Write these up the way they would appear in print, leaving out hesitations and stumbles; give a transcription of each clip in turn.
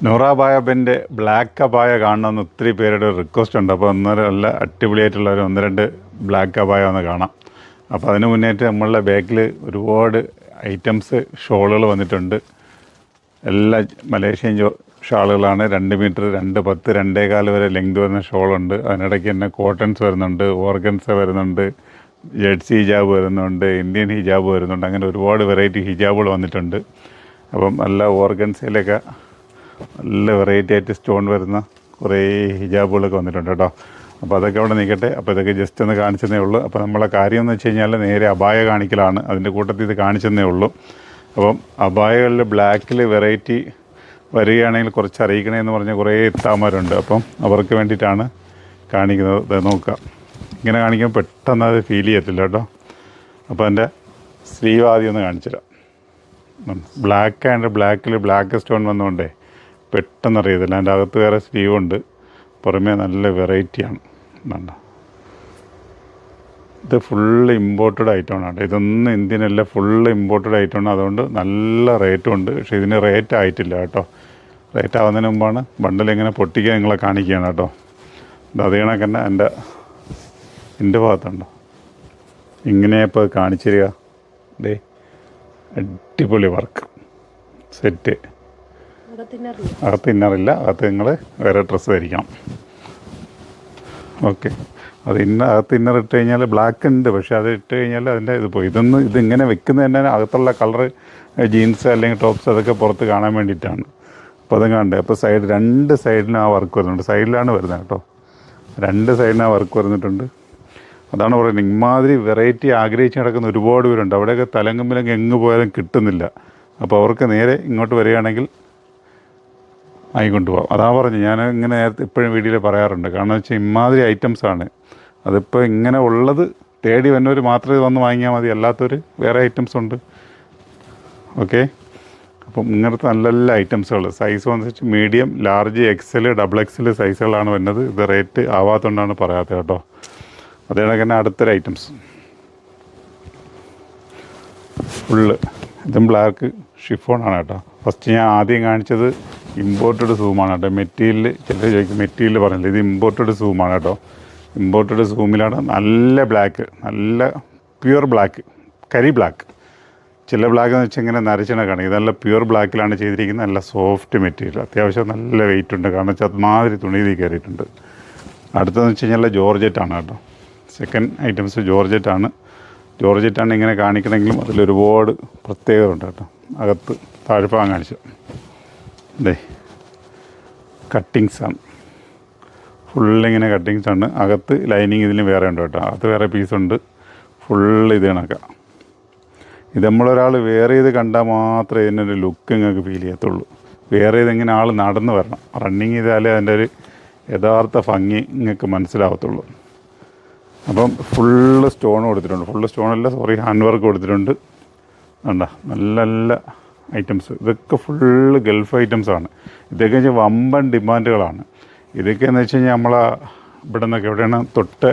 Noora അബായബിൻ്റെ black അബായ കാണണമെന്ന് ഒത്തിരി പേരുടെ റിക്വസ്റ്റ് ഉണ്ട്. അപ്പോൾ നല്ല അടിപൊളിയായിട്ടുള്ള ഒരു 1-2 ബ്ലാക്ക് അബായ ഒന്ന് കാണാം. അപ്പോൾ അതിന് മുന്നേറ്റ് നമ്മളുടെ ബാക്കിൽ ഒരുപാട് ഐറ്റംസ് ഷോളുകൾ വന്നിട്ടുണ്ട്. എല്ലാ മലേഷ്യൻ ഷാളുകളാണ്. 2 മീറ്റർ, 2.10, 2.15 വരെ ലെങ്ത് വരുന്ന ഷോളുണ്ട്. അതിനിടയ്ക്ക് തന്നെ കോട്ടൺസ് വരുന്നുണ്ട്, ഓർഗൻസ വരുന്നുണ്ട്, ജേഴ്സി ഹിജാബ് വരുന്നുണ്ട്, ഇന്ത്യൻ ഹിജാബ് വരുന്നുണ്ട്. അങ്ങനെ ഒരുപാട് വെറൈറ്റി ഹിജാബുകൾ വന്നിട്ടുണ്ട്. അപ്പം നല്ല ഓർഗൻസയിലൊക്കെ നല്ല വെറൈറ്റി ആയിട്ട് സ്റ്റോൺ വരുന്ന കുറേ ഹിജാബുകളൊക്കെ വന്നിട്ടുണ്ട് കേട്ടോ. അപ്പോൾ അതൊക്കെ അവിടെ നിൽക്കട്ടെ. അപ്പോൾ ഇതൊക്കെ ജസ്റ്റ് ഒന്ന് കാണിച്ചതേ ഉള്ളൂ. അപ്പോൾ നമ്മളെ കാര്യം എന്ന് വെച്ച് കഴിഞ്ഞാൽ നേരെ അബായ കാണിക്കലാണ്. അതിൻ്റെ കൂട്ടത്തിൽ ഇത് കാണിച്ചതേ ഉള്ളൂ. അപ്പം അബായകളിൽ ബ്ലാക്കിൽ വെറൈറ്റി വരികയാണെങ്കിൽ കുറച്ച് അറിയിക്കണമെന്ന് പറഞ്ഞ കുറേ ഇത്താമാരുണ്ട്. അപ്പം അവർക്ക് വേണ്ടിയിട്ടാണ് കാണിക്കുന്നത്. ഇത് നോക്കുക, ഇങ്ങനെ കാണിക്കുമ്പോൾ പെട്ടെന്ന് അത് ഫീൽ ചെയ്യത്തില്ല കേട്ടോ. അപ്പോൾ എൻ്റെ സ്ലീവ് ആദ്യം ഒന്ന് കാണിച്ചു തരാം. ബ്ലാക്ക് ആൻഡ് ബ്ലാക്കിൽ ബ്ലാക്ക് സ്റ്റോൺ വന്നുകൊണ്ടേ പെട്ടെന്ന് അറിയത്തില്ല. അതിൻ്റെ അകത്ത് വേറെ സ്ലീവ് ഉണ്ട്, പുറമേ നല്ല വെറൈറ്റിയാണ്. വേണ്ട, ഇത് ഫുള്ള് ഇമ്പോർട്ടഡ് ഐറ്റമാണ് കേട്ടോ. ഇതൊന്നും ഇന്ത്യനല്ല, ഫുള്ള് ഇമ്പോർട്ടഡ് ഐറ്റമാണ്. അതുകൊണ്ട് നല്ല റേറ്റും ഉണ്ട്. പക്ഷേ ഇതിന് റേറ്റ് ആയിട്ടില്ല കേട്ടോ. റേറ്റ് ആവുന്നതിന് മുമ്പാണ് ബണ്ടിൽ ഇങ്ങനെ പൊട്ടിക്കാൻ നിങ്ങളെ കാണിക്കുകയാണ് കേട്ടോ. ഇത് അതേ കണക്ക് തന്നെ എൻ്റെ ഭാഗത്തുണ്ടോ ഇങ്ങനെയപ്പോൾ കാണിച്ചു തരിക. ദേ അടിപൊളി വർക്ക് സെറ്റ്. അകത്ത് ഇന്നറില്ല, അകത്ത് നിങ്ങൾ വേറെ ഡ്രസ്സ് ധരിക്കണം. ഓക്കെ, അത് അകത്ത് ഇന്നർ ഇട്ട് കഴിഞ്ഞാൽ ബ്ലാക്ക് ഉണ്ട്, പക്ഷേ അത് ഇട്ട് കഴിഞ്ഞാൽ അതിൻ്റെ ഇത് പോയി. ഇതിങ്ങനെ വെക്കുന്നത് തന്നെ അകത്തുള്ള കളറ് ജീൻസ് അല്ലെങ്കിൽ ടോപ്സ് അതൊക്കെ പുറത്ത് കാണാൻ വേണ്ടിയിട്ടാണ്. അപ്പോൾ അതും കാണണ്ടേ. അപ്പോൾ രണ്ട് സൈഡിലും ആ വർക്ക് വരുന്നുണ്ട്. സൈഡിലാണ് വരുന്നത് കേട്ടോ. 2 സൈഡിലും ആ വർക്ക് വരുന്നിട്ടുണ്ട്. അതാണ് പറയുന്നത്, ഇമാതിരി വെറൈറ്റി ആഗ്രഹിച്ച് നടക്കുന്ന ഒരുപാട് പേരുണ്ട്. അവിടെയൊക്കെ തലങ്ങുമ്പിലൊക്കെ എങ്ങ് പോയാലും കിട്ടുന്നില്ല. അപ്പോൾ അവർക്ക് നേരെ ഇങ്ങോട്ട് വരികയാണെങ്കിൽ ആയിക്കൊണ്ട് പോകാം. അതാ പറഞ്ഞു, ഞാൻ ഇങ്ങനെ നേരത്തെ ഇപ്പോഴും വീഡിയോയിൽ പറയാറുണ്ട്. കാരണം വെച്ചാൽ ഇമാതിരി ഐറ്റംസാണ്. അതിപ്പോൾ ഇങ്ങനെ ഉള്ളത് തേടി വന്നവർ മാത്രമേ വന്ന് വാങ്ങിയാൽ മതി, അല്ലാത്തവർ വേറെ ഐറ്റംസ് ഉണ്ട്. ഓക്കെ, അപ്പം ഇങ്ങനത്തെ നല്ല നല്ല ഐറ്റംസുകൾ സൈസ് വന്നിട്ട് മീഡിയം, ലാർജ്, XL, XXL സൈസുകളാണ് വരുന്നത്. ഇത് റേറ്റ് ആവാത്തതുകൊണ്ടാണ് പറയാത്തത് കേട്ടോ. അതേ കണക്ക് തന്നെ അടുത്തൊരു ഐറ്റംസ് ഫുള്ള് ഇതും ബ്ലാക്ക് ഷിഫോണാണ് കേട്ടോ. ഫസ്റ്റ് ഞാൻ ആദ്യം കാണിച്ചത് ഇമ്പോർട്ടഡ് സൂമാണ് കേട്ടോ. മെറ്റീരിയൽ ചിലർ ചോദിക്കും, മെറ്റീരിയൽ പറഞ്ഞില്ല, ഇത് ഇമ്പോർട്ടഡ് സൂമാണ് കേട്ടോ. ഇമ്പോർട്ടഡ് സൂമിലാണ് നല്ല ബ്ലാക്ക്, നല്ല പ്യുവർ ബ്ലാക്ക്, കരി ബ്ലാക്ക്. ചില ബ്ലാക്ക് എന്ന് വെച്ചാൽ ഇങ്ങനെ നരച്ചണക്കാണ്. ഇത് നല്ല പ്യുവർ ബ്ലാക്കിലാണ് ചെയ്തിരിക്കുന്നത്. നല്ല സോഫ്റ്റ് മെറ്റീരിയൽ, അത്യാവശ്യം നല്ല വെയിറ്റ് ഉണ്ട്. കാരണം വെച്ചാൽ അതുമാതിരി തുണിയിൽ കയറിയിട്ടുണ്ട്. അടുത്തതെന്ന് വെച്ച് കഴിഞ്ഞാൽ ജോർജറ്റാണ് കേട്ടോ. Second items ജോർജറ്റാണ്. ജോർജറ്റാണ് ഇങ്ങനെ കാണിക്കണമെങ്കിലും അതിലൊരുപാട് പ്രത്യേകത ഉണ്ട് കേട്ടോ. അകത്ത് താഴ്ഭാഗം കാണിച്ചു അതെ, കട്ടിങ്സാണ്, ഫുള്ളിങ്ങനെ കട്ടിങ്സാണ്. അകത്ത് ലൈനിങ് ഇതിന് വേറെ ഉണ്ട് കേട്ടോ. അകത്ത് വേറെ പീസുണ്ട്. ഫുള്ള് ഇത് കണക്കാം. ഇത് നമ്മളൊരാൾ വേറെ ചെയ്ത് കണ്ടാൽ മാത്രമേ ഇതിനൊരു ലുക്ക് നിങ്ങൾക്ക് ഫീൽ ചെയ്യത്തുള്ളൂ. വേറെ ചെയ്തിങ്ങനെ ആൾ നടന്ന് വരണം, റണ്ണിങ് ചെയ്താലേ അതിൻ്റെ ഒരു യഥാർത്ഥ ഭംഗി നിങ്ങൾക്ക് മനസ്സിലാവത്തുള്ളൂ. അപ്പം ഫുള്ള് സ്റ്റോൺ കൊടുത്തിട്ടുണ്ട്. ഫുള്ള് സ്റ്റോണല്ല, ഹാൻഡ് വർക്ക് കൊടുത്തിട്ടുണ്ട്. വേണ്ട, നല്ല നല്ല ഐറ്റംസ്. ഇതൊക്കെ ഫുള്ള് ഗൾഫ് ഐറ്റംസാണ്. ഇതൊക്കെ വെച്ചാൽ വമ്പൻ ഡിമാൻഡുകളാണ്. ഇതൊക്കെ എന്ന് വെച്ച് കഴിഞ്ഞാൽ നമ്മളെ ഇവിടെ നിന്നൊക്കെ എവിടെയാണ് തൊട്ട്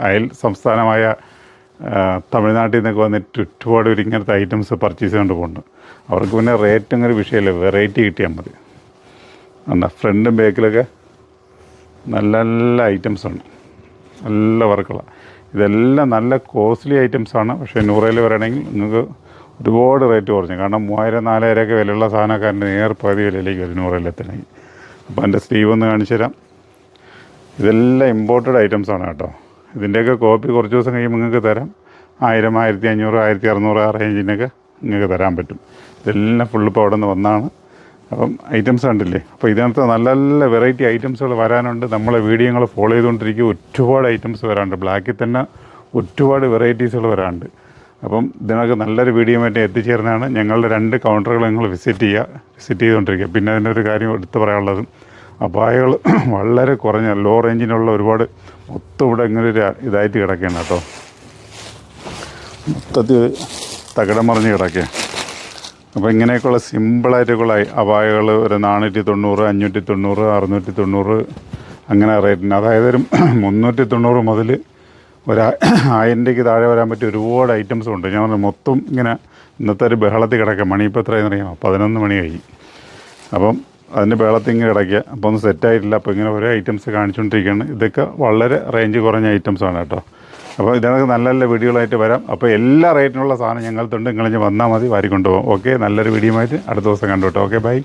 അയൽ സംസ്ഥാനമായ തമിഴ്നാട്ടിൽ നിന്നൊക്കെ വന്നിട്ട് ഒരുപാട് പേര് ഇങ്ങനത്തെ ഐറ്റംസ് പർച്ചേസ് ചെയ്തുകൊണ്ട് പോകുന്നുണ്ട്. അവർക്ക് പിന്നെ റേറ്റ് അങ്ങനെ വിഷയമല്ല, വെറൈറ്റി കിട്ടിയാൽ മതി. എന്താ ഫ്രണ്ടും ബാക്കിലൊക്കെ നല്ല നല്ല ഐറ്റംസാണ്, നല്ല വർക്കുകളാണ്. ഇതെല്ലാം നല്ല കോസ്റ്റ്ലി ഐറ്റംസാണ്. പക്ഷേ 100-ൽ വരണമെങ്കിൽ നിങ്ങൾക്ക് ഒരുപാട് റേറ്റ് കുറഞ്ഞു. കാരണം 3000-4000 ഒക്കെ വിലയുള്ള സാധനമൊക്കെ എൻ്റെ പകുതി വിലയിലേക്ക് വരും 100-ൽ എത്തണമെങ്കിൽ. അപ്പോൾ എൻ്റെ സ്ലീവ് ഒന്ന് കാണിച്ചു തരാം. ഇതെല്ലാം ഇമ്പോർട്ടഡ് ഐറ്റംസാണ് കേട്ടോ. ഇതിൻ്റെയൊക്കെ കോപ്പി കുറച്ച് ദിവസം കഴിയുമ്പോൾ നിങ്ങൾക്ക് തരാം. 1000, 1500, 1600 ആ റേഞ്ചിനൊക്കെ നിങ്ങൾക്ക് തരാൻ പറ്റും. ഇതെല്ലാം ഫുള്ള് ഇപ്പോൾ അവിടെ നിന്ന് വന്നാണ്. അപ്പം ഐറ്റംസ് കണ്ടില്ലേ. അപ്പോൾ ഇതിനകത്ത് നല്ല നല്ല വെറൈറ്റി ഐറ്റംസുകൾ വരാനുണ്ട്. നമ്മളെ വീഡിയോകൾ ഫോളോ ചെയ്തുകൊണ്ടിരിക്കുക. ഒരുപാട് ഐറ്റംസ് വരാനുണ്ട്. ബ്ലാക്കിൽ തന്നെ ഒരുപാട് വെറൈറ്റീസുകൾ വരാനുണ്ട്. അപ്പം ഇതിനൊക്കെ നല്ലൊരു വീഡിയോ ആയിട്ട് എത്തിച്ചേർന്നതാണ്. ഞങ്ങളുടെ 2 കൗണ്ടറുകൾ നിങ്ങൾ വിസിറ്റ് ചെയ്തുകൊണ്ടിരിക്കുക. പിന്നെ അതിൻ്റെ ഒരു കാര്യം എടുത്ത് പറയാനുള്ളതും, അപായകൾ വളരെ കുറഞ്ഞ ലോ റേഞ്ചിനുള്ള ഒരുപാട് മൊത്തം ഇവിടെ ഇങ്ങനെ ഒരു ഇതായിട്ട് കിടക്കുകയാണ് കേട്ടോ. മൊത്തത്തിൽ തകിടം മറിഞ്ഞ് കിടക്കുക. അപ്പോൾ ഇങ്ങനെയൊക്കെയുള്ള സിമ്പിളായിട്ടൊക്കെയുള്ള അപായകൾ ഒരു 490, 590, 690 അങ്ങനെ റേറ്റിന്, അതായത് ഒരു 390 മുതൽ 1000 രൂപയ്ക്ക് താഴെ വരാൻ പറ്റിയ ഒരുപാട് ഐറ്റംസും ഉണ്ട്. ഞാൻ മൊത്തം ഇങ്ങനെ ഇന്നത്തെ ഒരു ബഹളത്തിൽ കിടക്കാം. മണി ഇപ്പോൾ എത്രയെന്ന് അറിയാമോ? 11 മണി കഴിഞ്ഞ്. അപ്പം അതിൻ്റെ ബേളത്തിൽ ഇങ്ങനെ കിടക്കുക. അപ്പോൾ ഒന്നും സെറ്റായിട്ടില്ല. അപ്പോൾ ഇങ്ങനെ ഓരോ ഐറ്റംസ് കാണിച്ചുകൊണ്ടിരിക്കുകയാണ്. ഇതൊക്കെ വളരെ റേഞ്ച് കുറഞ്ഞ ഐറ്റംസാണ് കേട്ടോ. അപ്പോൾ ഇതിനൊക്കെ നല്ല നല്ല വീഡിയോകളായിട്ട് വരാം. അപ്പോൾ എല്ലാ റേറ്റിനുള്ള സാധനം ഞങ്ങൾക്കുണ്ട്. നിങ്ങളിഞ്ഞ് വന്നാൽ മതി, വാരിക്കൊണ്ടുപോകും. ഓക്കെ, നല്ലൊരു വീഡിയോ ആയിട്ട് അടുത്ത ദിവസം കണ്ടു കേട്ടോ. Okay, by.